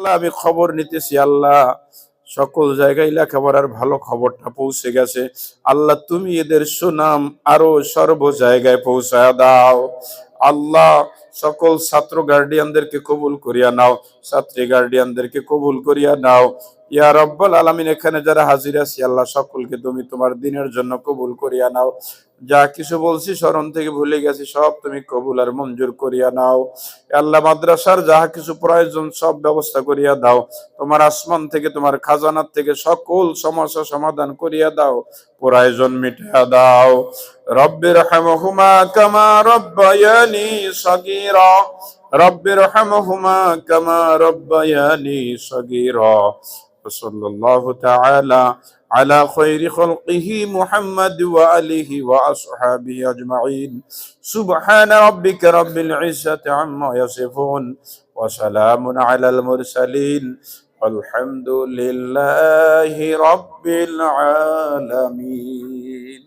আল্লাহ আমি খবর নিতেছি আল্লাহ, সকল জায়গায় লেখাপড়ার ভালো খবরটা পৌঁছে গেছে। আল্লাহ তুমি এদের সুনাম আরো সর্ব জায়গায় পৌঁছায় দাও। আল্লাহ সকল ছাত্র গার্ডিয়ানদেরকে কবুল করিয়া নাও, ছাত্রী গার্ডিয়ানদেরকে কবুল করিয়া নাও। ইয়া রব্বাল আলামিন, এখানে যারা হাজির আছি আল্লাহ সকলকে তুমি তোমার দিনের জন্য কবুল করিয়া নাও। যা কিছু বলছি স্মরণ থেকে ভুলে গেছি সব তুমি কবুল আর মঞ্জুর করিয়া নাও। আল্লাহ মাদ্রাসার যাহা কিছু প্রয়োজন সব ব্যবস্থা করিয়া দাও। তোমার আসমান থেকে তোমার খাজানার থেকে সকল সমস্যা সমাধান করিয়া দাও, প্রয়োজন মিটিয়া দাও। রব্বির রহমহুমা কামা রব্বায়ানি সগীরা, রব্বির রহমহুমা কামা রব্বায়ানি সগীরা। সাল্লাল্লাহু তাআলা আলা খায়রি খালকিহি মুহাম্মাদ ওয়া আলিহি ওয়া আসহাবিহি আজমাইন। সুবহানা রাব্বিকা রাব্বিল ইজ্জাতি আম্মা ইয়াসিফুন ওয়া সালামুন আলাল মুরসালিন আলহামদুলিল্লাহি রাব্বিল আলামিন।